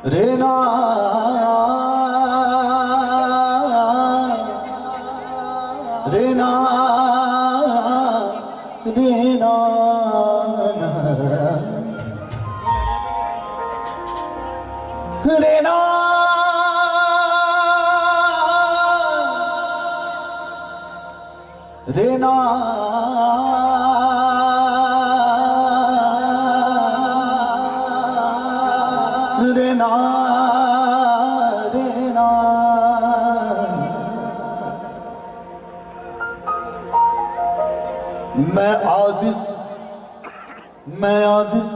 रेना रेना रेना रेना रेना रेना रेना मैं आजिज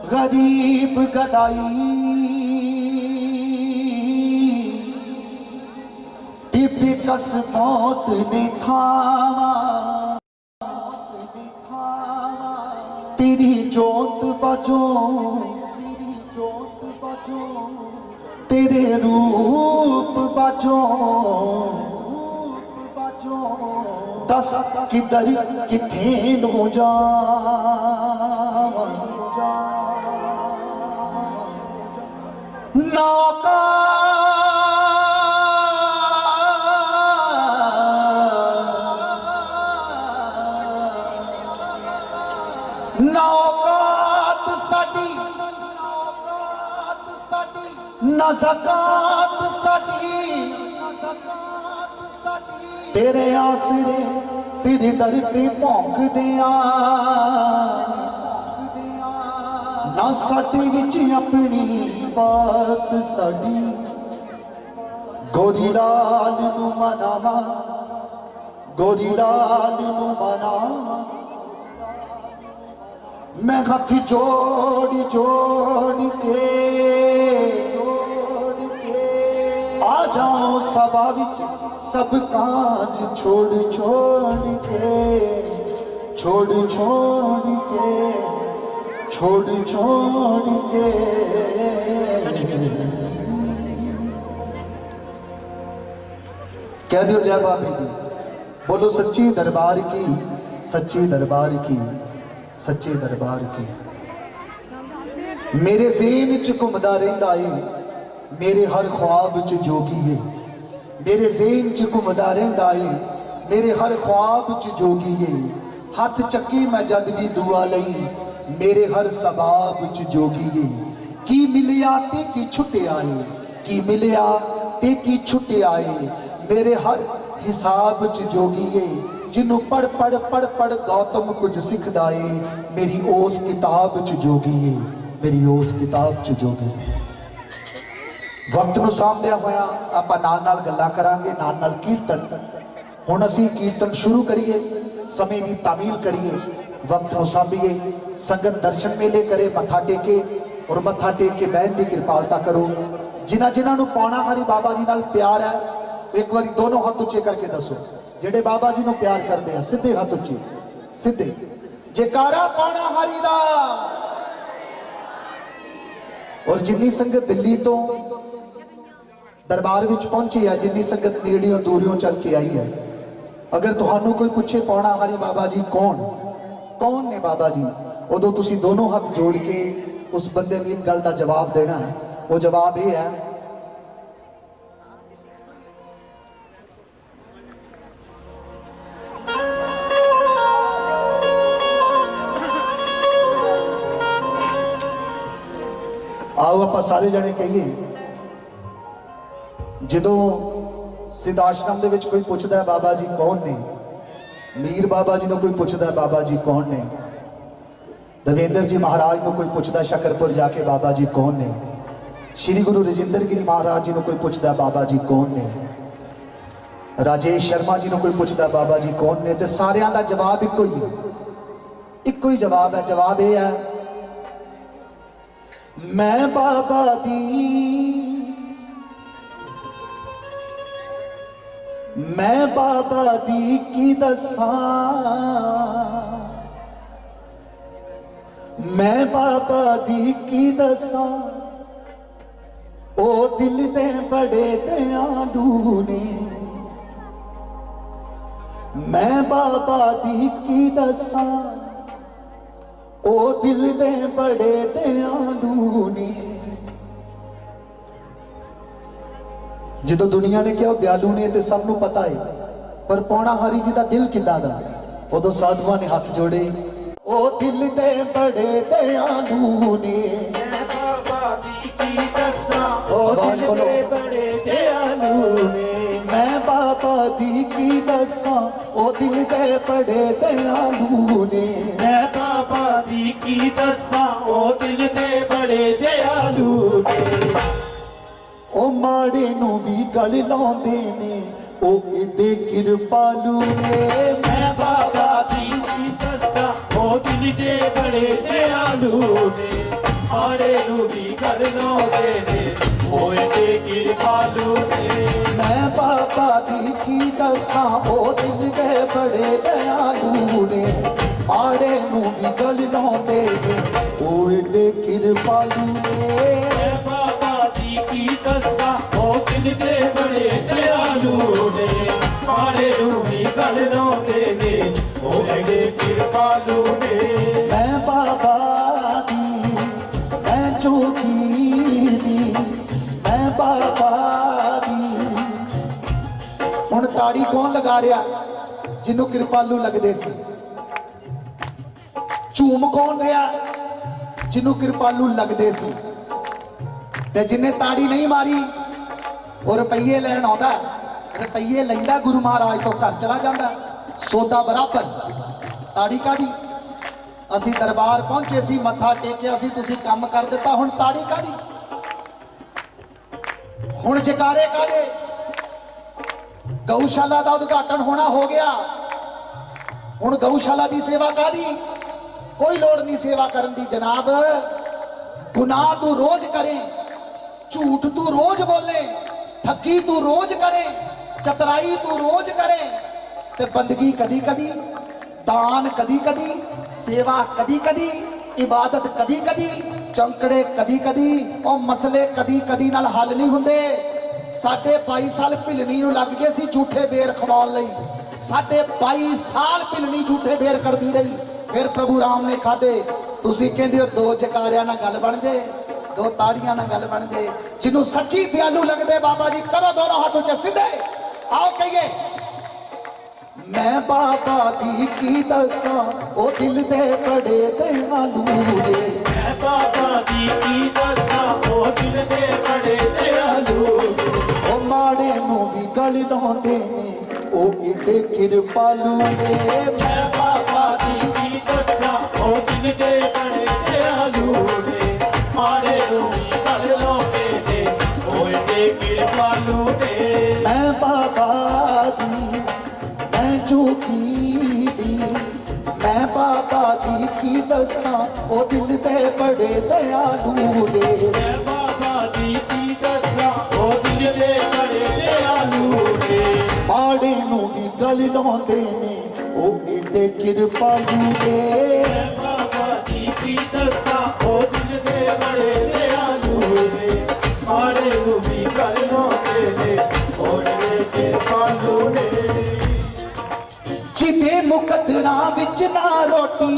गरीब गदाई टिपिकस मौत ने थामा तेरी जोत बजो तेरे रूप बजो दस किधर किथे नु जा नौका नौकात साडी ना ज़कात साडी तेरे आसरे तेरे दर ते भौंक दिया ना साडे विच अपनी बात साडी गोरी लाल नू मनावा गोरी लाल नू मनावा मैं हथ जोड़ जोड़ के आ जाओ सभा विच सब काज छोड़ छोड़ के छोड़ छोड़ के छोड़ छोड़ के कह दियो जय बाबे दी बोलो सच्ची दरबार की सच्ची दरबार की सच्चे दरबार की मेरे ज़हन च घुमदा रहिंदा है मेरे हर ख्वाब च जोगी है मेरे ज़हन च घुमदा रहिंदा है मेरे हर ख्वाब च जोगी है हथ चक्की मैं जद भी दुआ लई मेरे हर सबाब च जोगी है की मिलिया ते की छुट्टिया है की मिलिया ते की छुट्टिया है मेरे हर हिसाब च जोगी है जिन्हों पढ़ पढ़ पढ़ पढ़ गौतम कुछ सिखदा है मेरी उस किताब च जोगी है मेरी उस किताब च जोगी वक्त नूं सामभ्या होया आपां नाल नाल गल्लां करांगे नाल नाल कीर्तन हुण असीं कीर्तन शुरू करिए समय की तामील करिए वक्त नूं सामभीए संगत दर्शन मेले करे मत्था टेके और मत्था टेक के बहन की कृपालता करो जिन्हां जिन्हां नूं पौणा हरी बाबा जी नाल प्यार है एक बार दोनों हाथ उच्चे करके दसो जेडे बाबा जी नूं प्यार करते हैं सीधे हाथ उच्चे सीधे जयकारा पाना हरी दा और जिन्नी संगत दिल्ली तो दरबार विच पहुंची है जिन्नी संगत नेड़ियों दूरियों चल के आई है अगर तुहानू कोई पूछे पौना हरी बाबा जी कौन कौन ने बाबा जी उदों तुसी दोनों हाथ जोड़ के उस बंदे नूं एक गल दा जवाब देना है वो जवाब यह है आओ आप सारे जने कहिए जदों सिद्ध आश्रम दे विच कोई पुछदा है बाबा जी कौन ने मीर बाबा जी नूं कोई पुछदा है बाबा जी कौन ने देवेंद्र जी महाराज नूं कोई पुछदा शकरपुर जाके बाबा जी कौन ने श्री गुरु रजिंदर गिरी महाराज जी नूं कोई पुछदा बाबा जी कौन ने राजेश शर्मा जी नूं कोई पुछदा बाबा जी कौन ने ते सारियां दा जवाब इक्को ही जवाब है जवाब यह है मैं बाबा दी मैं बाबा दी की दसा मैं बाबा दी की दसा ओ दिल दे बड़े दयालु ने मैं बाबा दी की दसा ओ दिल दे बड़े दयालु ने ਜਦੋਂ ਦੁਨੀਆ ਨੇ ਕਿਹਾ ਉਹ ਦਿਆਲੂ ਨੇ ਤੇ ਸਭ ਨੂੰ ਪਤਾ ਹੈ, ਪਰ ਪੌਣਾ ਹਰੀ ਜੀ ਦਾ ਦਿਲ ਕਿੱਦਾਂ ਦਾ। ਉਦੋਂ ਸਾਧੂਆਂ ਨੇ ਹੱਥ ਜੋੜੇ, ਉਹ ਦਿਲ ਦੇ ਬੜੇ ਦਿਆਲੂ ਨੇ, ਮੈਂ ਬਾਬਾ ਦੀ ਕੀ ਦੱਸਾਂ, ਉਹ ਉਹ ਦਿਲ ਦਿਲ ਦੇ ਬੜੇ ਦਿਆਲੂ ਨੇ। ਮੈਂ ਬਾਬਾ ਦੀ ਕੀ ਦੱਸਾਂ, ਉਹ ਦਿਲ ਦੇ ਬੜੇ ਦਿਆਲੂ ਨੇ। ਮੈਂ ਬਾਬਾ ਦੀ ਕੀ ਦੱਸਾਂ, ਉਹ ਦਿਲ ਦੇ ਬੜੇ ਦਿਆਲੂ ਨੇ। ਉਹ ਮਾੜੇ ਨੂੰ ਵੀ ਗਲ ਲਾਉਂਦੇ ਨੇ, ਉਹ ਏਡੇ ਕਿਰਪਾਲੂ ਨੇ। ਮੈਂ ਬਾਬਾ ਦੀ ਕੀ ਦੱਸਾਂ, ਉਹ ਦਿਲ ਦੇ ਬੜੇ ਦਿਆਲੂ ਨੇ। ਆੜੇ ਨੂੰ ਵੀ ਕਰ ਲਾਉਂਦੇ ਨੇ, ਉਹ ਏਡੇ ਕਿਰਪਾਲੂ ਨੇ। ਮੈਂ ਬਾਬਾ ਦੀ ਕੀ ਦੱਸਾਂ, ਉਹ ਦਿਲ ਦੇ ਬੜੇ ਦਿਆਲੂ ਨੇ। ਮਾੜੇ ਨੂੰ ਵੀ ਗਲ ਲਾਉਂਦੇ ਨੇ, ਉਹ ਏਡੇ ਕਿਰਪਾਲੂ ਨੇ। ਮੈਂ ਬਾਬਾ ਦੀ ਕੀ ਦੱਸਾਂ, ਉਹ ਦਿਲ ਦੇ ਬੜੇ ਦਿਆਲੂ ਨੇ। ਆੜੇ ਨੂੰ ਵੀ ਕਰ ਲਾਉਂਦੇ ਨੇ, ਉਹ ਏਡੇ ਕਿਰਪਾਲੂ ਨੇ। ਮੈਂ ਬਾਬਾ ਦੀ, ਮੈਂ ਜੋਗੀ ਦੀ, ਮੈਂ ਬਾਬਾ ਦੀ। ਹੁਣ ਤਾੜੀ ਕੌਣ ਲਗਾ ਰਿਹਾ, ਜਿਹਨੂੰ ਕਿਰਪਾਲੂ ਲੱਗਦੇ ਸੀ। ਝੂਮ ਕੌਣ ਰਿਹਾ, ਜਿਹਨੂੰ ਕਿਰਪਾਲੂ ਲੱਗਦੇ ਸੀ। ਤੇ ਜਿਹਨੇ ਤਾੜੀ ਨਹੀਂ ਮਾਰੀ ਉਹ ਰੁਪਈਏ ਲੈਣ ਆਉਂਦਾ, ਰੁਪਈਏ ਲੈਂਦਾ ਗੁਰੂ ਮਹਾਰਾਜ ਤੋਂ, ਘਰ ਚਲਾ ਜਾਂਦਾ। ਸੌਦਾ ਬਰਾਬਰ। ਤਾੜੀ ਕਾਦੀ, ਅਸੀਂ ਦਰਬਾਰ ਪਹੁੰਚੇ ਸੀ, ਮੱਥਾ ਟੇਕਿਆ ਸੀ, ਤੁਸੀਂ ਕੰਮ ਕਰ ਦਿੱਤਾ, ਹੁਣ ਤਾੜੀ ਕਾਦੀ, ਹੁਣ ਜਕਾਰੇ ਕਾਦੇ। ਗਊਸ਼ਾਲਾ ਦਾ ਉਦਘਾਟਨ ਹੋਣਾ ਹੋ ਗਿਆ, ਹੁਣ ਗਊਸ਼ਾਲਾ ਦੀ ਸੇਵਾ ਕਾਦੀ, ਕੋਈ ਲੋੜ ਨਹੀਂ ਸੇਵਾ ਕਰਨ ਦੀ ਜਨਾਬ। ਗੁਨਾਹ ਤੂੰ ਰੋਜ਼ ਕਰੇ, ਝੂਠ ਤੂੰ ਰੋਜ਼ ਬੋਲੇ, ਠੱਗੀ ਤੂੰ ਰੋਜ਼ ਕਰੇ, ਚਤਰਾਈ ਤੂੰ ਰੋਜ਼ ਕਰੇ, ਤੇ ਬੰਦਗੀ ਕਦੀ ਕਦੀ, ਦਾਨ ਕਦੀ ਕਦੀ, ਸੇਵਾ ਕਦੀ ਕਦੀ, ਇਬਾਦਤ ਕਦੀ ਕਦੀ, ਚੌਂਕੜੇ ਕਦੀ ਕਦੀ। ਉਹ ਮਸਲੇ ਕਦੀ ਕਦੀ ਨਾਲ ਹੱਲ ਨਹੀਂ ਹੁੰਦੇ। ਸਾਡੇ 22 ਸਾਲ ਭਿਲਣੀ ਨੂੰ ਲੱਗ ਗਏ ਸੀ ਝੂਠੇ ਬੇਰ ਖਵਾਉਣ ਲਈ। ਸਾਡੇ 22 ਸਾਲ ਭਿਲਣੀ ਝੂਠੇ ਬੇਰ ਕਰਦੀ ਰਹੀ, ਫਿਰ ਪ੍ਰਭੂ ਰਾਮ ਨੇ ਖਾਦੇ। ਤੁਸੀਂ ਕਹਿੰਦੇ ਹੋ ਦੋ ਜਕਾਰਿਆਂ ਨਾਲ ਗੱਲ ਬਣ ਜੇ, ਦੋ ਤਾੜੀਆਂ ਨਾਲ ਗੱਲ ਬਣ ਜੇ। ਜਿਹਨੂੰ ਸੱਚੀ ਦਿਆਲੂ ਲੱਗਦੇ ਬਾਬਾ ਜੀ, ਕਰੋ ਦੋਨੋਂ ਹੱਥ ਉੱਚੇ ਸਿੱਧੇ, ਆਓ ਕਹੀਏ ਮੈਂ ਬਾਬਾ ਦੀ ਕੀ ਦੱਸਾਂ, ਉਹ ਦਿਲ ਦੇ ਬੜੇ ਦਿਆਲੂ ਨੇ। ਮੈਂ ਬਾਬਾ ਦੀ ਕੀ ਦੱਸਾਂ, ਉਹ ਦਿਲ ਦੇ ਬੜੇ ਦਿਆਲੂ ਨੇ। ਉਹ ਮਾੜੇ ਨੂੰ ਵੀ ਗਲ ਲਾਉਂਦੇ ਨੇ, ਉਹ ਏਡੇ ਕਿਰਪਾਲੂ ਨੇ। ਮੈਂ ਬਾਬਾ ਦੀ ਕੀ ਦੱਸਾਂ, ਉਹ ਦਿਲ ਦੇ ਬੜੇ ਦਿਆਲੂ ਨੇ। ਮਾੜੇ ਨੂੰ ਵੀ ਕਰ ਲਾਉਂਦੇ ਨੇ, ਉਹ ਏਡੇ ਕਿਰਪਾਲੂ ਨੇ। ਮੈਂ ਬਾਬਾ ਦੀ, ਮੈਂ ਜੋਗੀ ਦੀ, ਮੈਂ ਬਾਬਾ ਦੀ ਕੀ ਦੱਸਾਂ, ਉਹ ਦਿਲ ਦੇ ਬੜੇ ਦਿਆਲੂ ਨੇ। ਮੈਂ ਬਾਬਾ ਦੀ ਕੀ ਦੱਸਾਂ, ਉਹ ਦਿਲ ਦੇ ਬੜੇ ਦਿਆਲੂ ਨੇ। ਮਾੜੇ ਨੂੰ ਵੀ ਗਲ ਲਾਉਂਦੇ ਨੇ, ਉਹ ਏਡੇ ਕਿਰਪਾਲੂ ਨੇ। ਮੈਂ ਬਾਬਾ ਦੀ ਕੀ ਦੱਸਾਂ, ਉਹ ਦਿਲ ਦੇ ਬੜੇ ਦਿਆਲੂ ਨੇ। ਮਾੜੇ ਨੂੰ ਵੀ ਕਰ ਲਾਉਂਦੇ ਨੇ, ਉਹ ਏਡੇ ਕਿਰਪਾਲੂ ਨੇ। ਜਿਹਦੇ ਮੁਕੱਦਰਾਂ ਵਿੱਚ ਨਾ ਰੋਟੀ,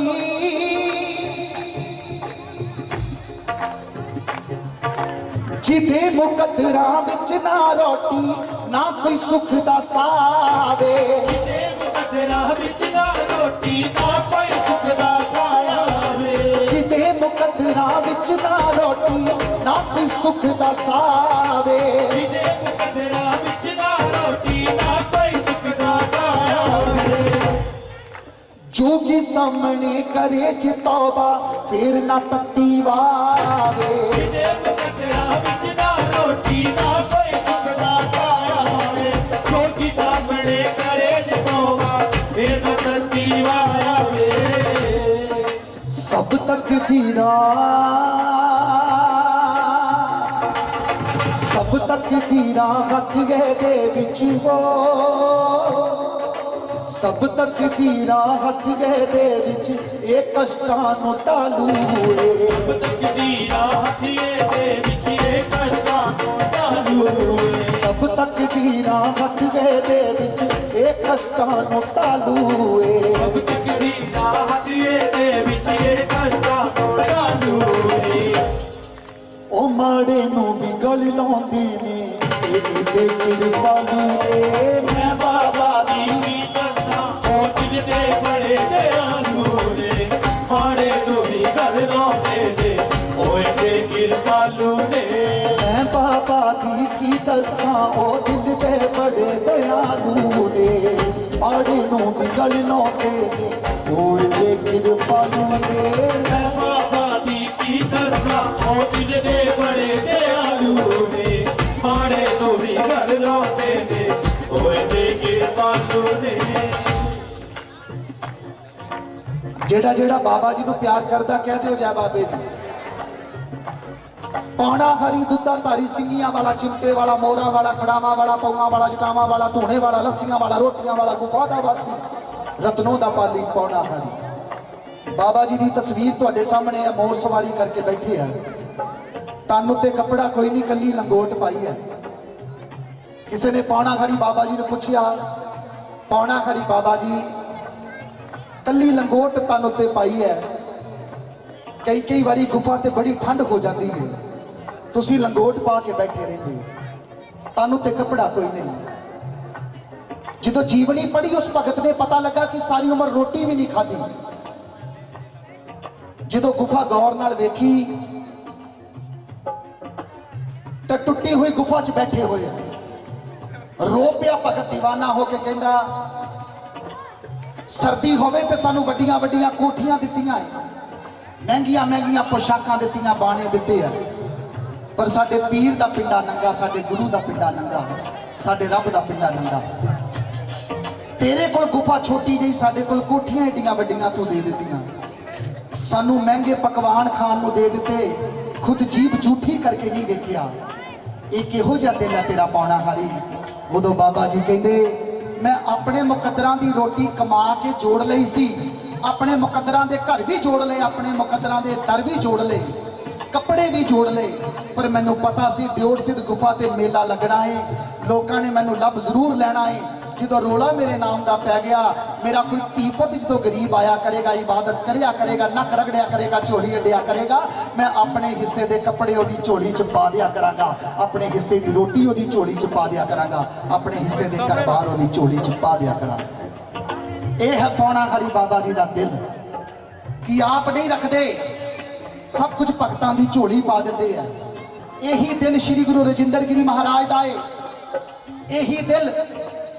ਜਿਹਦੇ ਮੁਕੱਦਰਾਂ ਵਿੱਚ ਨਾ ਰੋਟੀ, ਨਾ ਕੋਈ ਸੁੱਖ ਦਾ ਸਾਵੇ। ਜਿਹਦੇ ਮੁਕੱਦਰਾਂ ਵਿੱਚ ਨਾ ਰੋਟੀ, ਨਾ ਕੋਈ ਸੁੱਖ ਦਾ ਸਾਇਆ ਵੇ। ਜਿਹਦੇ ਮੁਕੱਦਰਾਂ ਵਿੱਚ ਨਾ ਰੋਟੀ, ਨਾ ਕੋਈ ਸੁੱਖ ਦਾ ਸਾਵੇ। ਜਿਹਦੇ ਮੁਕੱਦਰਾਂ ਵਿੱਚ ਨਾ ਰੋਟੀ, ਨਾ ਕੋਈ ਸੁੱਖ ਦਾ ਸਾਇਆ ਵੇ। ਜੋਗੀ ਸਾਹਮਣੇ ਕਰੇ ਜੇ ਤੌਬਾ, ਫੇਰ ਨਾ ਤੱਤੀ ਵਾਵੇ। ਜਿਹਦੇ ਮੁਕੱਦਰਾਂ ਵਿੱਚ ਨਾ ਰੋਟੀ, ਨਾ ਕੋਈ ਸੁੱਖ ਦਾ ਸਾਇਆ ਵੇ। ਜੋਗੀ ਸਾਹਮਣੇ ਕਰੇ ਜੇ ਤੌਬਾ, ਫੇਰ ਨਾ ਤੱਤੀ ਵਾਇਆ ਵੇ। ਸਭ ਤਕਦੀਰਾਂ, ਸਭ ਤਕਦੀਰਾਂ ਹੱਥ ਦੇ ਵਿੱਚ ਹੋ। ਸਭ ਤਕਦੀਰਾਂ ਹੱਥ ਦੇ ਵਿੱਚ, ਇਹ ਕਸ਼ਟਾਂ ਨੂੰ ਟਾਲੂ ਏ। ਸਭ ਤਕਦੀਰਾਂ ਹੱਥੀਏ ਦੇ ਵਿੱਚ, ਇਹ ਕਸ਼ਟਾਂ ਨੂੰ ਟਾਲੂ ਏ। ਸਭ ਤਕਦੀਰਾਂ ਹੱਥ ਦੇ ਵਿੱਚ, ਇਹ ਕਸ਼ਟਾਂ ਨੂੰ ਟਾਲੂ ਏ। ਸਭ ਤਕਦੀਰਾਂ ਹੱਥੀਏ ਦੇ ਵਿੱਚ, ਇਹ ਕਸ਼ਟਾਂ ਨੂੰ ਟਾਲੂ ਏ। ਉਹ ਮਾੜੇ ਨੂੰ ਵੀ ਗਲ ਲਾਉਂਦੇ ਨੇ, ਇਹਦੇ ਕਿਰਪਾਲੂ ਨੇ। ਮੈਂ ਬਾਬਾ ਦੀ ਕੀ ਦੱਸਾਂ ਉਹ ਦਿਲ ਦੇ ਬੜੇ ਦਿਆਲੂ ਨੇ ਮਾੜੇ ਨੂੰ ਵੀ ਕਰ ਲਾਉਂਦੇ ਨੇ ਓਏ ਤੇ ਕਿਰਪਾਲੂ ਨੇ ਮੈਂ ਬਾਬਾ ਦੀ ਕੀ ਦੱਸਾਂ ਉਹ ਦਿਲ ਦੇ ਬੜੇ ਦਿਆਲੂ ਨੇ ਮਾੜੇ ਨੂੰ ਵਿਗੜ ਲਾਉਂਦੇ ਨੇ ਓਏ ਤੇ ਕਿਰਪਾਲੂ ਨੇ। ਮੈਂ ਬਾਬਾ ਦੀ ਕੀ ਦੱਸਾਂ ਉਹ ਦਿਲ ਦੇ ਬੜੇ ਦਿਆਲੂ ਨੇ ਮਾੜੇ ਨੂੰ ਵੀ ਕਰ ਲਾਉਂਦੇ ਨੇ ਓਏ ਤੇ ਕਿਰਪਾਲੂ ਨੇ। ਜਿਹੜਾ ਜਿਹੜਾ ਬਾਬਾ ਜੀ ਨੂੰ ਪਿਆਰ ਕਰਦਾ ਕਹਿੰਦੇ ਹੋ ਜੈ ਬਾਬੇ ਜੀ। ਪੌਣਾ ਹਰੀ ਦੁੱਧਾ ਧਾਰੀ ਸਿੰਘੀਆਂ ਵਾਲਾ ਚਿਮਟੇ ਵਾਲਾ ਮੋਰਾ ਵਾਲਾ ਖੜਾਵਾਂ ਵਾਲਾ ਪੌਆਂ ਵਾਲਾ ਜਟਾਵਾਂ ਵਾਲਾ ਧੂਣੇ ਵਾਲਾ ਲੱਸੀਆਂ ਵਾਲਾ ਰੋਟੀਆਂ ਵਾਲਾ ਗੁਫਾ ਦਾ ਵਾਸੀ ਰਤਨੋਂ ਦਾ ਪਾਲੀ ਪੌਣਾ ਹਰੀ। ਬਾਬਾ ਜੀ ਦੀ ਤਸਵੀਰ ਤੁਹਾਡੇ ਸਾਹਮਣੇ ਹੈ, ਮੋਰ ਸਵਾਰੀ ਕਰਕੇ ਬੈਠੇ ਆ। ਤਨ ਉੱਤੇ ਕੱਪੜਾ ਕੋਈ ਨਹੀਂ, ਕੱਲੀ ਲੰਗੋਟ ਪਾਈ ਹੈ। ਕਿਸੇ ਨੇ ਪੌਣਾ ਹਰੀ ਬਾਬਾ ਜੀ ਨੂੰ ਪੁੱਛਿਆ, ਪੌਣਾ ਹਰੀ ਬਾਬਾ ਜੀ ਕੱਲੀ ਲੰਗੋਟ ਤਨ ਉੱਤੇ ਪਾਈ ਹੈ, ਕਈ ਵਾਰੀ ਗੁਫਾ ਤੇ ਬੜੀ ਠੰਡ ਹੋ ਜਾਂਦੀ ਹੈ, ਤੁਸੀਂ ਲੰਗੋਟ ਪਾ ਕੇ ਬੈਠੇ ਰਹਿੰਦੇ ਹੋ, ਤਨ ਉੱਤੇ ਕੱਪੜਾ ਕੋਈ ਨਹੀਂ। ਜਦੋਂ ਜੀਵਨੀ ਪੜ੍ਹੀ ਉਸ ਭਗਤ ਨੇ ਪਤਾ ਲੱਗਾ ਕਿ ਸਾਰੀ ਉਮਰ ਰੋਟੀ ਵੀ ਨਹੀਂ ਖਾਧੀ। ਜਦੋਂ ਗੁਫਾ ਗੌਰ ਨਾਲ ਵੇਖੀ ਤਾਂ ਟੁੱਟੀ ਹੋਈ ਗੁਫਾ 'ਚ ਬੈਠੇ ਹੋਏ ਰੋ ਪਿਆ ਭਗਤ ਦੀਵਾਨਾ ਹੋ ਕੇ। ਕਹਿੰਦਾ ਸਰਦੀ ਹੋਵੇ ਤੇ ਸਾਨੂੰ ਵੱਡੀਆਂ ਵੱਡੀਆਂ ਕੋਠੀਆਂ ਦਿੱਤੀਆਂ, ਮਹਿੰਗੀਆਂ ਮਹਿੰਗੀਆਂ ਪੋਸ਼ਾਕਾਂ ਦਿੱਤੀਆਂ, ਬਾਣੇ ਦਿੱਤੇ ਆ, ਪਰ ਸਾਡੇ ਪੀਰ ਦਾ ਪਿੰਡਾ ਨੰਗਾ, ਸਾਡੇ ਗੁਰੂ ਦਾ ਪਿੰਡਾ ਨੰਗਾ, ਸਾਡੇ ਰੱਬ ਦਾ ਪਿੰਡਾ ਨੰਗਾ। ਤੇਰੇ ਕੋਲ ਗੁਫਾ ਛੋਟੀ ਜਿਹੀ, ਸਾਡੇ ਕੋਲ ਕੋਠੀਆਂ ਏਡੀਆਂ ਵੱਡੀਆਂ ਤੂੰ ਦੇ ਦਿੱਤੀਆਂ, ਸਾਨੂੰ ਮਹਿੰਗੇ ਪਕਵਾਨ ਖਾਣ ਨੂੰ ਦੇ ਦਿੱਤੇ, ਖੁਦ ਜੀਭ ਝੂਠੀ ਕਰਕੇ ਨਹੀਂ ਵੇਖਿਆ। ਇਹ ਕਿਹੋ ਜਿਹਾ ਦਿਲ ਹੈ ਤੇਰਾ ਪੌਣਾ ਹਾਰੀ। ਉਦੋਂ ਬਾਬਾ ਜੀ ਕਹਿੰਦੇ ਮੈਂ ਆਪਣੇ ਮੁਕੱਦਰਾਂ ਦੀ ਰੋਟੀ ਕਮਾ ਕੇ ਜੋੜ ਲਈ ਸੀ, ਆਪਣੇ ਮੁਕੱਦਰਾਂ ਦੇ ਘਰ ਵੀ ਜੋੜ ਲਏ, ਆਪਣੇ ਮੁਕੱਦਰਾਂ ਦੇ ਦਰ ਵੀ ਜੋੜ ਲਏ, ਕੱਪੜੇ ਵੀ ਜੋੜ ਲਏ, ਪਰ ਮੈਨੂੰ ਪਤਾ ਸੀ ਦਿਓੜ ਸਿੱਧ ਗੁਫਾ ਤੇ ਮੇਲਾ ਲੱਗਣਾ ਹੈ, ਲੋਕਾਂ ਨੇ ਮੈਨੂੰ ਲੱਭ ਜ਼ਰੂਰ ਲੈਣਾ ਹੈ। ਜਦੋਂ ਰੋਲਾ ਮੇਰੇ ਨਾਮ ਦਾ ਪੈ ਗਿਆ, ਮੇਰਾ ਕੋਈ ਧੀ ਪੁੱਤ ਜਦੋਂ ਗਰੀਬ ਆਇਆ ਕਰੇਗਾ, ਇਬਾਦਤ ਕਰਿਆ ਕਰੇਗਾ, ਨੱਕ ਰਗੜਿਆ ਕਰੇਗਾ, ਝੋਲੀ ਅੱਡਿਆ ਕਰੇਗਾ, ਮੈਂ ਆਪਣੇ ਹਿੱਸੇ ਦੇ ਕੱਪੜੇ ਉਹਦੀ ਝੋਲੀ 'ਚ ਪਾ ਦਿਆ ਕਰਾਂਗਾ, ਆਪਣੇ ਹਿੱਸੇ ਦੀ ਰੋਟੀ ਉਹਦੀ ਝੋਲੀ 'ਚ ਪਾ ਦਿਆ ਕਰਾਂਗਾ, ਆਪਣੇ ਹਿੱਸੇ ਦੇ ਘਰ-ਬਾਰ ਉਹਦੀ ਝੋਲੀ 'ਚ ਪਾ ਦਿਆ ਕਰਾਂਗਾ। ਇਹ ਹੈ ਪੌਣਾ ਹਰੀ ਬਾਬਾ ਜੀ ਦਾ ਦਿਲ ਕਿ ਆਪ ਨਹੀਂ ਰੱਖਦੇ, ਸਭ ਕੁਝ ਭਗਤਾਂ ਦੀ ਝੋਲੀ ਪਾ ਦਿੰਦੇ ਆ। ਇਹੀ ਦਿਲ ਸ੍ਰੀ ਗੁਰੂ ਰਜਿੰਦਰ ਗਿਰੀ ਮਹਾਰਾਜ ਦਾ ਏ, ਇਹੀ ਦਿਲ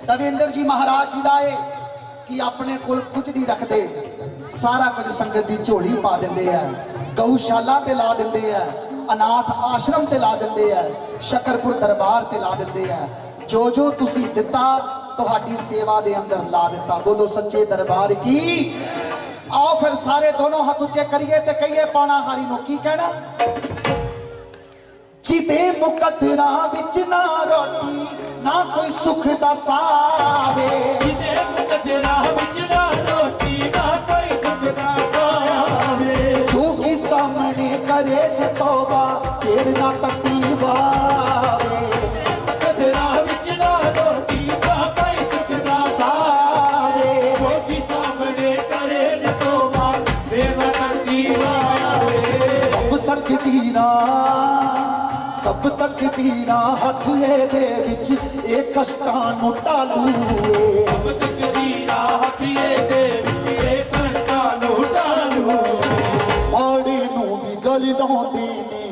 ਦਵਿੰਦਰ ਜੀ ਮਹਾਰਾਜ ਜੀ ਦਾ ਏ ਕਿ ਆਪਣੇ ਕੋਲ ਕੁਝ ਨਹੀਂ ਰੱਖਦੇ, ਸਾਰਾ ਕੁਝ ਸੰਗਤ ਦੀ ਝੋਲੀ ਪਾ ਦਿੰਦੇ ਆ, ਗਊਸ਼ਾਲਾ ਤੇ ਲਾ ਦਿੰਦੇ ਆ, ਅਨਾਥ ਆਸ਼ਰਮ ਤੇ ਲਾ ਦਿੰਦੇ ਆ, ਸ਼ਕਰਪੁਰ ਦਰਬਾਰ ਤੇ ਲਾ ਦਿੰਦੇ ਆ। ਜੋ ਜੋ ਤੁਸੀਂ ਦਿੱਤਾ ਤੁਹਾਡੀ ਸੇਵਾ ਦੇ ਅੰਦਰ ਲਾ ਦਿੱਤਾ। ਬੋਲੋ ਸੱਚੇ ਦਰਬਾਰ ਕੀ। आओ फिर सारे दोनों हाथ उच्चे करिए ते कहिए पौना हारी नो की कहना। जिदे मुकद्दरा विच ना रोटी ना कोई सुख दा सावे, जिदे मुकद्दरा विच ना रोटी ना कोई सुख दा सावे, जो की सामने करे जे तौबा फिर ना तकी वावे, मुकद्दरा विच ना रोटी ना कोई सुख दा सावे, जो की सामने करे जे तौबा फिर ना तकी वावे। सब तक दीना हथ दे विच ए कष्टां नूं टालूए, सब तक दीना हथ दे विच ए कष्टां नूं टालूए, माड़े नूं भी गल लाउंदे ने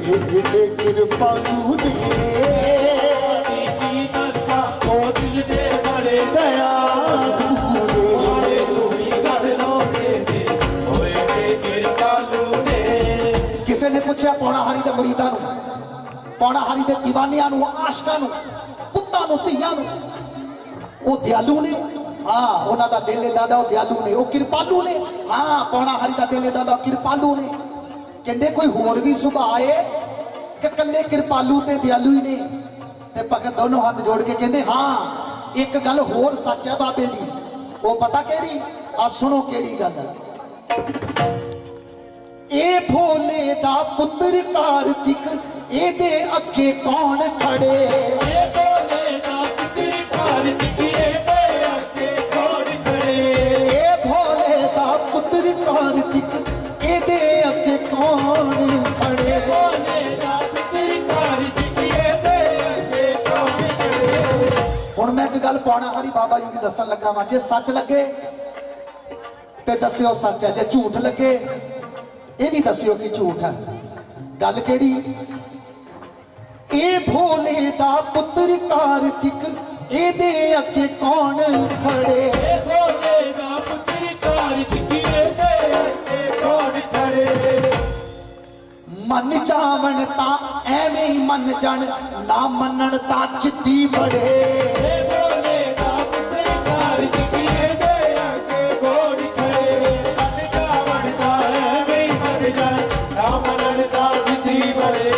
ए एडे किरपालू दे, की दस्ता ओ दिल दे बड़े दयालू दे, माड़े नूं भी गल लाउंदे ने ओए ते किरपालू ने। किसे ने पूछा पौना हरी दे मुरीदां नूं, पौना हरी दे दीवानियां नूं, आशिकां नूं, पुत्तां नूं, धीआं नूं, ਉਹ ਦਿਆਲੂ ਨੇ। ਹਾਂ ਉਹਨਾਂ ਦਾ ਦਿਲ ਇਦਾਂ ਦਾ, ਉਹ ਦਿਆਲੂ ਨੇ, ਉਹ ਕਿਰਪਾਲੂ ਨੇ। ਹਾਂ ਪੌਣਾ ਹਰੀ ਦਾ ਦਿਲ ਇਦਾਂ ਦਾ, ਕਿਰਪਾਲੂ ਨੇ। ਕਹਿੰਦੇ ਕੋਈ ਹੋਰ ਵੀ ਸੁਭਾਅ ਏ ਕਿ ਕੱਲੇ ਕਿਰਪਾਲੂ ਤੇ ਦਿਆਲੂ ਹੀ ਨੇ? ਤੇ ਭਗਤ ਦੋਨੋਂ ਹੱਥ ਜੋੜ ਕੇ ਕਹਿੰਦੇ ਹਾਂ ਇੱਕ ਗੱਲ ਹੋਰ ਸੱਚ ਹੈ ਬਾਬੇ ਦੀ। ਉਹ ਪਤਾ ਕਿਹੜੀ? ਆ ਸੁਣੋ ਕਿਹੜੀ ਗੱਲ ਹੈ। ਇਹ ਭੋਲੇ ਦਾ ਪੁੱਤਰ ਕਾਰਤਿਕ, ਇਹਦੇ ਅੱਗੇ ਕੌਣ ਖੜੇ? ਇਹ ਭੋਲੇ ਦਾ ਪੁੱਤਰ ਕਾਰਤਿਕ, ਇਹਦੇ ਅੱਗੇ ਕੌਣ ਖੜੇ? ਇਹ ਭੋਲੇ ਦਾ ਪੁੱਤਰ ਕਾਰਤਿਕ, ਇਹਦੇ ਅੱਗੇ ਕੌਣ ਖੜੇ? ਭੋਲੇ ਦਾ ਪੁੱਤਰ ਕਾਰਤਿਕ, ਇਹਦੇ ਅੱਗੇ गल पौना हरी बाबा जी की दसन लगा वा, जे सच लगे ते दस्यो सच है, जे झूठ लगे ये भी दस्यो कि झूठ है। गल केड़ी? ए भोले दा पुत्र कार्तिक एदे अगे कौन खड़े, ए भोले दा पुत्र कार्तिक एदे अगे कौन खड़े। मन जावन ता एवें ही मन जान, ना मनन ता चित्ती बड़े। ए भोले दा पुत्र कार्तिक एदे अगे कौन खड़े। मन जावन ता एवें ही मन जान, ना मनन ता चित्ती बड़े।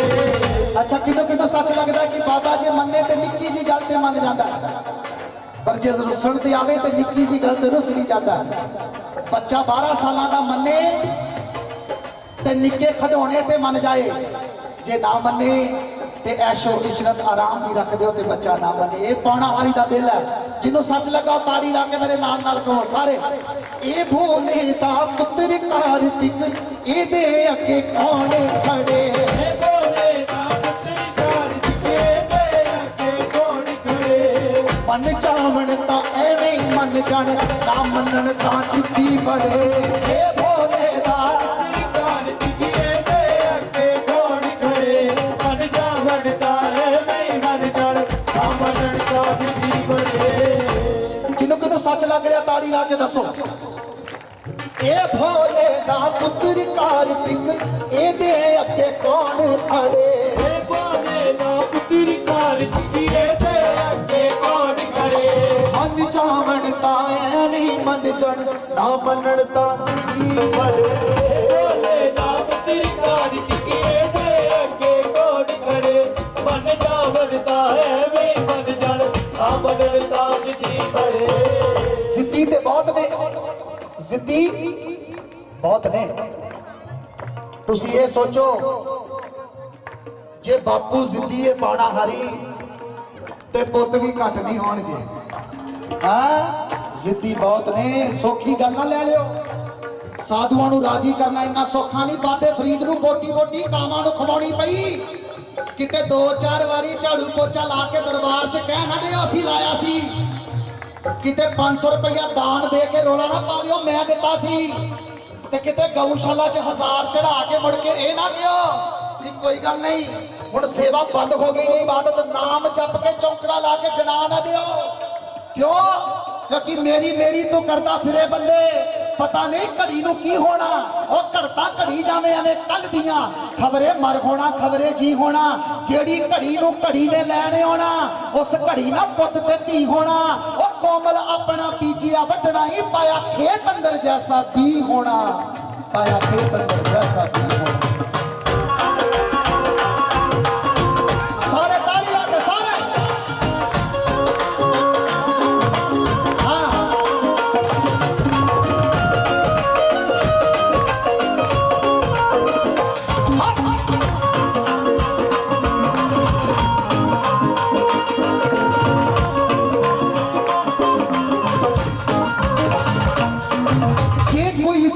अच्छा कितों कितों सच लगता है कि बाबा जी मन्ने ते निक्की जी गल ते मन जाता, पर जे रुसन ते आवे ते निक्की जी गल ते रुस नहीं जाता। बच्चा 12 साल का मन्ने ते निक्के खिडौने ते मन जाए, जे ना मन्ने ते ऐशो इशरत आराम भी रख दो ते बच्चा ना मन्ने। ये पौना हारी दा दिल है, जिन्हों सच लगा ताड़ी ला के मेरे नाल नाल कहो सारे। ए भोले दा पुत्र कार्तिक एदे अगे कौन खड़े, ए भोले दा पुत्र कार्तिक एदे अगे कौन खड़े। मन चावण ता एवें ही मन जान, ना मनन ता चित्ती बड़े। ए भोले दा कार्तिक एदे अगे कौन खड़े। मन जावन ता एवें ही मन जान, ना मनन ता चित्ती बड़े। किनो किनो सच लग रहा ताड़ी ला के दसो। ए भोले दा पुत्र कार्तिक एदे अगे कौन खड़े, ए भोले दा पुत्र कार्तिक एदे अगे कौन खड़े। मन चावण ता एवें मन जन, ना मनन ता चित्ती बड़े। भोले दा पुत्र कार्तिक एदे अगे कौन खड़े। मन जावन ता एवें ही मन जान, ना मनन ता चित्ती बड़े। जिद्दी ते बहुत ने, जिद्दी बहुत ने। तुसी ये सोचो जे बापू जिद्दी है पाना हरी ते पुत भी घट नहीं होणगे। हाँ जिद्दी बहुत ने, सौखी गल ना ले लियो। साधुआं नूं राजी करना इन्ना सौखा नहीं। बाबे फरीद नूं बोटी बोटी कावां नूं खवाउणी पई, किते 2-4 वारी झाड़ू पोचा ला के दरबार च कह ना दिओ असीं लाया सी, किते 500 रुपया दान दे के रोला ना पा दिओ मैं दिता सी, ते किते गऊशाला च 1000 चढ़ा के मुड़ के ये ना कहो कि कोई गल नहीं हुण सेवा बंद हो गई है, इबादत नाम जप के चौंकड़ा ला के गिना ना दिओ। क्यों? क्योंकि मेरी मेरी तो करता फिरे बंदे, पता नहीं घड़ी नूं की होना। और घड़ता घड़ी जावे एवें कल दियां, खबरे मर होना खबरे जी होना। जेड़ी घड़ी नूं घड़ी ने लैने होना, उस घड़ी ना पुत ते धी होना। और कोमल अपना बीजिया वड्डना ही, पाया खेत अंदर जैसा भी होना, पाया खेत अंदर जैसा भी होना। सारे ताली ला के सारे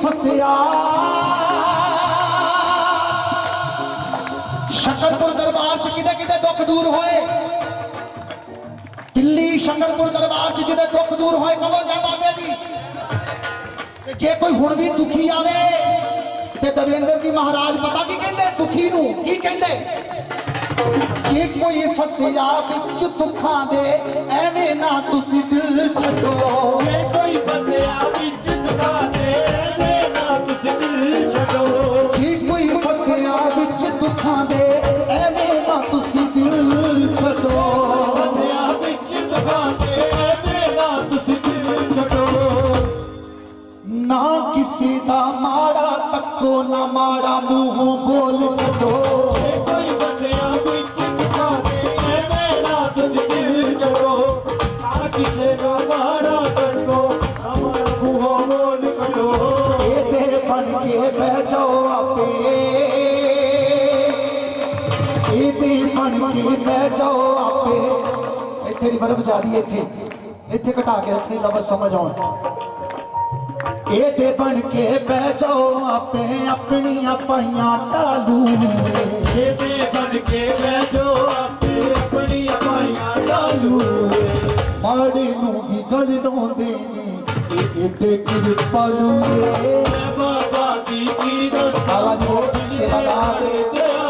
फसिया शकरपुर दरबार च किते किते दुख दूर होए, दिल्ली शकरपुर दरबार च जिदे दुख दूर होए कहो जय बाबे जी। ते जे कोई हुण भी दुखी आवे ते दविंदर जी महाराज पता की कहंदे दुखी नूं की कहंदे, जे कोई फसिया विच दुखां दे एवें ना तुसी दिल छड्डो। जे कोई फसिया विच दुखां दे एवें ना तुसी दिल छड्डो। जे कोई फसिया विच दुखां दे एवें ना तुसी दिल छड्डो। फसिया विच दुखां दे एवें ना तुसी दिल छड्डो। ना किसी दा माड़ा तक्को, ना माड़ा मूंहों बोल कढो। जे कोई फसिया विच दुखां दे एवें ना तुसी दिल छड्डो। ना किसे दा माड़ा तक्को, ना माड़ा मूंहों बोल कढो। एदे बन के बह जाओ आपे, एदे बन के बह जाओ आपे। इत्थे रिवर्ब जा रही है, इत्थे घटा के रखनी लफ्ज़ समझ आउण। एदे बन के बह जाओ आपे अपनियां पाइयां टालू। एदे बन के बह जाओ आपे अपनियां पाइयां टालू। ਮਾੜੇ ਨੂੰ ਵੀ ਗਲ ਲਾਉਂਦੇ ਨੇ ਇਹ ਏਡੇ ਕਿਰਪਾਲੂ ਨੇ ਬਾਬਾ ਦੀ ਕੀ ਦੱਸਾਂ ਬਾਬਾ ਜੀ ਹੋਰ ਸੇਵਾਦਾਰ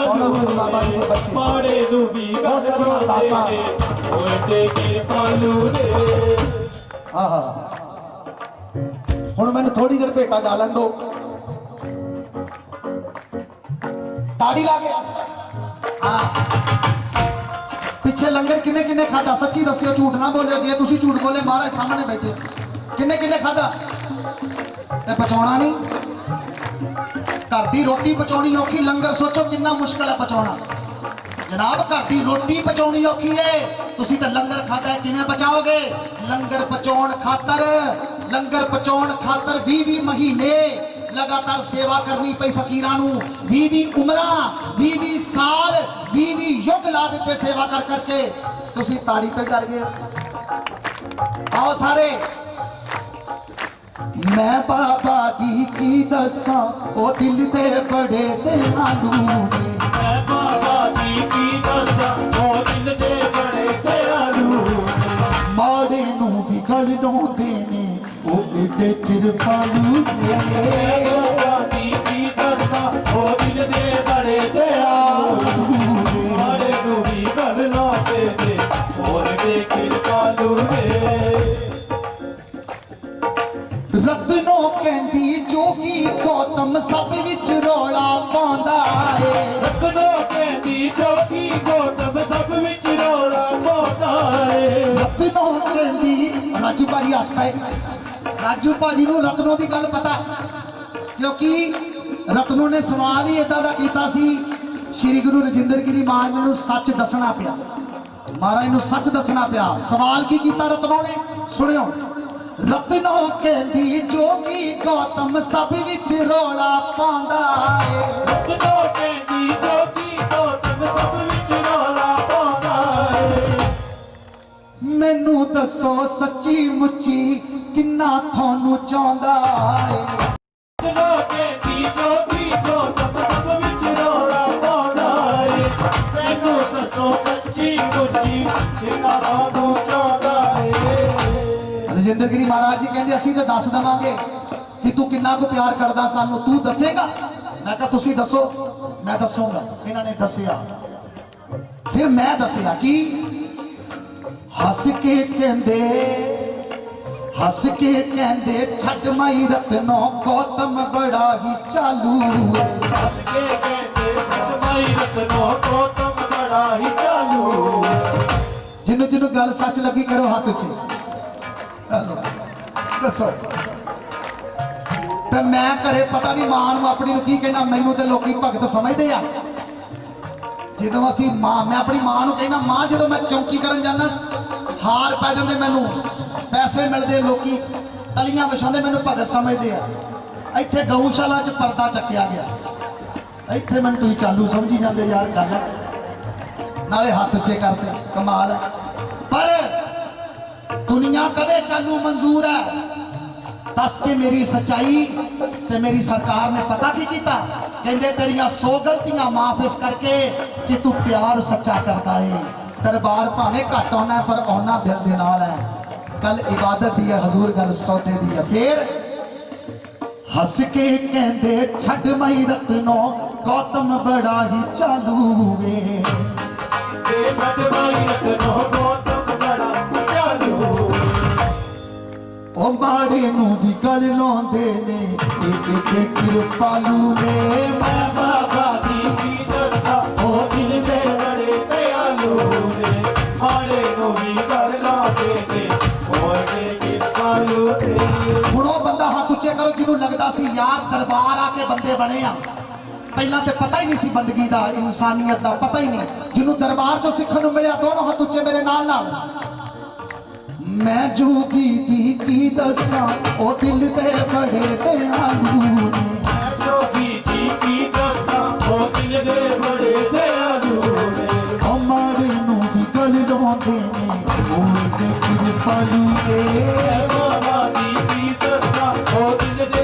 ਉਹਨਾਂ ਨੂੰ ਬਾਬਾ ਜੀ ਦੇ ਬੱਚੇ ਮਾੜੇ ਨੂੰ ਵੀ ਬਹੁਤ ਸਾਰੀਆਂ ਅਰਦਾਸਾਂ। ਓਏ ਤੇ ਕਿਰਪਾਲੂ ਨੇ ਆਹਾ ਹੁਣ ਮੈਨੂੰ ਥੋੜੀ ਦੇਰ ਭੇਟਾ ਗਾ ਲੈਣ ਦੋ ਤਾੜੀ ਲਾ ਕੇ ਹਾਂ ਪਿੱਛੇ ਲੰਗਰ ਕਿੰਨੇ ਕਿੰਨੇ ਖਾਦਾ ਸੱਚੀ ਦੱਸਿਓ ਝੂਠ ਨਾ ਬੋਲਿਓ ਜੇ ਤੁਸੀਂ ਝੂਠ ਬੋਲੇ ਮਹਾਰਾਜ ਸਾਹਮਣੇ ਬੈਠੇ ਕਿੰਨੇ ਕਿੰਨੇ ਖਾਦਾ ਤੇ ਪਚਾਉਣਾ ਨਹੀਂ ਘਰ ਦੀ ਰੋਟੀ ਪਚਾਉਣੀ ਔਖੀ ਲੰਗਰ ਸੋਚੋ ਕਿੰਨਾ ਮੁਸ਼ਕਲ ਹੈ ਪਚਾਉਣਾ ਜਨਾਬ ਘਰ ਦੀ ਰੋਟੀ ਪਚਾਉਣੀ ਔਖੀ ਹੈ ਤੁਸੀਂ ਤਾਂ ਲੰਗਰ ਖਾਦਾ ਕਿਵੇਂ ਪਚਾਓਗੇ ਲੰਗਰ ਪਚਾਉਣ ਖਾਤਰ 20 ਮਹੀਨੇ ਲਗਾਤਾਰ ਸੇਵਾ ਕਰਨੀ ਪਈ ਫਕੀਰਾਂ ਨੂੰ 20 ਉਮਰਾਂ 20 ਸਾਲ 20 ਯੁੱਗ ਲਾ ਦਿੱਤੇ ਸੇਵਾ ਕਰ ਕਰਕੇ ਤੁਸੀਂ ਤਾੜੀ ਤੇ ਡਰ ਗਏ ਆਓ ਸਾਰੇ ਮੈਂ ਬਾਬਾ ਦੀ ਕੀ ਦੱਸਾਂ ਉਹ ਦਿਲ ਦੇ ਬੜੇ ਦਿਆਲੂ ਨੇ ਮੈਂ ਬਾਬਾ ਦੀ ਕੀ ਦੱਸਾਂ ਉਹ ਦਿਲ ਦੇ ਬੜੇ ਦਿਆਲੂ ਮਾੜੇ ਨੂੰ ਵੀ ਗਲ ਲਾਉਂਦੇ ਨੇ ਉਹ ਏਡੇ ਕਿਰਪਾਲੂ ਨੇ ਬਾਬਾ ਦੀ ਕੀ ਦੱਸਾਂ ਉਹ ਦਿਲ ਦੇ ਬੜੇ ਦਿਆਲੂ ਮਾੜੇ ਨੂੰ ਵੀ ਗੱਲ ਲਾਉਂਦੇ ਨੇ ਹੋਰ ਦੇ ਕਿਰਪਾਲੂ ਨੇ ਰਤਨੋਂ ਕਹਿੰਦੀ ਜੋਗੀ ਗੌਤਮ ਸਭ ਵਿੱਚ ਰੌਲਾ ਪਾਉਂਦਾ ਏ ਰਤਨੋ ਕਹਿੰਦੀ ਜੋਗੀ ਗੌਤਮ ਸਭ ਵਿੱਚ ਰੌਲਾ ਪਾਉਂਦਾ ਏ ਰਤਨੋਂ ਕਹਿੰਦੀ ਰਾਜੂ ਭਾਜੀ ਹੱਸ ਪਏ ਰਾਜੂ ਭਾਜੀ ਨੂੰ ਰਤਨੋਂ ਦੀ ਗੱਲ ਪਤਾ ਕਿਉਂਕਿ ਰਤਨੋਂ ਨੇ ਸਵਾਲ ਹੀ ਇਦਾਂ ਦਾ ਕੀਤਾ ਸੀ ਸ਼੍ਰੀ ਗੁਰੂ ਰਜਿੰਦਰ ਗਿਰੀ ਮਹਾਰਾਜ ਨੂੰ ਸੱਚ ਦੱਸਣਾ ਪਿਆ ਮਹਾਰਾਜ ਨੂੰ ਸੱਚ ਦੱਸਣਾ ਪਿਆ ਸਵਾਲ ਕੀ ਕੀਤਾ ਰਤਨੋਂ ਨੇ ਸੁਣਿਓ ਰਤਨੋਂ ਕਹਿੰਦੀ ਜੋਗੀ ਗੌਤਮ ਸਭ ਵਿੱਚ ਰੌਲਾ ਪਾਉਂਦਾ ਏ ਰਤਨੋ ਕਹਿੰਦੀ ਜੋਗੀ ਗੌਤਮ ਸਭ ਵਿੱਚ ਰੌਲਾ ਪਾਉਂਦਾ ਏ ਮੈਨੂੰ ਦੱਸੋ ਸੱਚੀ ਮੁੱਚੀ ਕਿੰਨਾ ਤੁਹਾਨੂੰ ਚਾਹੁੰਦਾ ਏ ਰਤਨੋ ਕਹਿੰਦੀ ਜੋਗੀ ਗੌਤਮ ਸਭ ਵਿੱਚ ਰੌਲਾ ਪਾਉਂਦਾ ਏ ਮੈਨੂੰ ਦੱਸੋ ਸੱਚੀ ਮੁੱਚੀ ਕਿੰਨਾ ਤੁਹਾਨੂੰ ਚਾਹੁੰਦਾ ਏ ਰਜਿੰਦਰ ਗਿਰੀ ਮਹਾਰਾਜ ਜੀ ਕਹਿੰਦੇ ਅਸੀਂ ਤਾਂ ਦੱਸ ਦਵਾਂਗੇ ਕਿ ਤੂੰ ਕਿੰਨਾ ਕੁ ਪਿਆਰ ਕਰਦਾ ਸਾਨੂੰ ਤੂੰ ਦੱਸੇਗਾ ਮੈਂ ਕਿਹਾ ਤੁਸੀਂ ਦੱਸੋ ਮੈਂ ਦੱਸੂਗਾ ਇਹਨਾਂ ਨੇ ਦੱਸਿਆ ਫਿਰ ਮੈਂ ਦੱਸਿਆ ਕਿ ਹੱਸ ਕੇ ਕਹਿੰਦੇ ਛੱਡ ਮਾਈ ਰਤਨੋਂ ਗੌਤਮ ਬੜਾ ਹੀ ਚਾਲੂ ਏ। ਹੱਸ ਕੇ ਕਹਿੰਦੇ ਸਤਮਾਈ ਰਤਨੋ ਗੌਤਮ ਬੜਾ ਹੀ ਚਾਲੂ ਜਿਹਨੂੰ ਗੱਲ ਸੱਚ ਲੱਗੀ ਕਰੋ ਹੱਥ ਉੱਚੇ ਦੱਸੋ ਤੇ ਮੈਂ ਘਰੇ ਪਤਾ ਨਹੀਂ ਮਾਂ ਨੂੰ ਆਪਣੀ ਨੂੰ ਕੀ ਕਹਿਣਾ ਮੈਨੂੰ ਤੇ ਲੋਕੀ ਭਗਤ ਸਮਝਦੇ ਆ ਜਦੋਂ ਅਸੀਂ ਮੈਂ ਆਪਣੀ ਮਾਂ ਨੂੰ ਕਹਿਣਾ ਮਾਂ ਜਦੋਂ ਮੈਂ ਚੌਂਕੀ ਕਰਨ ਜਾਂਦਾ ਹਾਰ ਪੈ ਜਾਂਦੇ ਮੈਨੂੰ ਪੈਸੇ ਮਿਲਦੇ ਲੋਕੀ ਤਲੀਆਂ ਵਿਛਾਉਂਦੇ ਮੈਨੂੰ ਭਗਤ ਸਮਝਦੇ ਆ ਇੱਥੇ ਗਊਸ਼ਾਲਾ 'ਚ ਪਰਦਾ ਚੱਕਿਆ ਗਿਆ ਇੱਥੇ ਮੈਨੂੰ ਤੁਸੀਂ ਚਾਲੂ ਸਮਝੀ ਜਾਂਦੇ ਯਾਰ ਗੱਲ ਨਾਲੇ ਹੱਥ 'ਚ ਕਰਦੇ ਕਮਾਲ ਪਰ दुनिया कदे चालू मंजूर है दस के मेरी सच्चाई ते मेरी सरकार ने पता की कीता कहंदे तेरियां 100 गलतियां माफ इस करके कि तू प्यार सच्चा करता है दरबार भावें घट आना है पर आना दिल दे नाल है कल इबादत दी है हजूर गल सौदे दी है फिर हस के कहंदे छड मई रतनों गौतम बड़ा ही चालू वे सतमाई रतनो गौतम बड़ा ਚਾਲੂ ਉਹ ਮਾੜੇ ਨੂੰ ਵੀ ਗਲ ਲਾਉਂਦੇ ਨੇ ਇਹ ਕਿਰਪਾਲੂ ਨੇ ਮੈਂ ਬਾਬਾ ਦੀ ਕੀ ਦੱਸਾਂ ਉਹ ਦਿਲ ਦੇ ਬੜੇ ਦਿਆਲੂ ਨੇ ਮਾੜੇ ਨੂੰ ਵੀ ਕਰ ਲਾਉਂਦੇ ਨੇ ਹੋਰ ਦੇ ਕਿਰਪਾਲੂ ਨੇ ਹੁਣ ਉਹ ਬੰਦਾ ਹੱਥ ਉੱਚੇ ਕਰੋ ਜਿਹਨੂੰ ਲੱਗਦਾ ਸੀ ਯਾਰ ਦਰਬਾਰ ਆ ਕੇ ਬੰਦੇ ਬਣੇ ਆ ਪਹਿਲਾਂ ਤੇ ਪਤਾ ਹੀ ਨਹੀਂ ਸੀ ਬੰਦਗੀ ਦਾ ਇਨਸਾਨੀਅਤ ਦਾ ਪਤਾ ਹੀ ਨਹੀਂ ਜਿਹਨੂੰ ਦਰਬਾਰ ਚੋਂ ਸਿੱਖਣ ਨੂੰ ਮਿਲਿਆ ਦੋਨੋਂ ਹੱਥ ਉੱਚੇ ਮੇਰੇ ਨਾਲ मैं जोगी दी की दसा ओ दिल दे बड़े दयालू ने ਮੈਂ ਜੋਗੀ ਦੀ ਕੀ ਦੱਸਾਂ ਉਹ ਦਿਲ ਦੇ ਬੜੇ ਦਿਆਲੂ ਨੇ ओ मारे नू भी गल लाਉਂਦੇ ਨੇ ਉਹ ਤੇ ਕਿਰਪਾਲੂ ਮੈਂ ने ਬਾਬਾ ਦੀ ਕੀ ਦੱਸਾਂ ਉਹ ਦਿਲ ਦੇ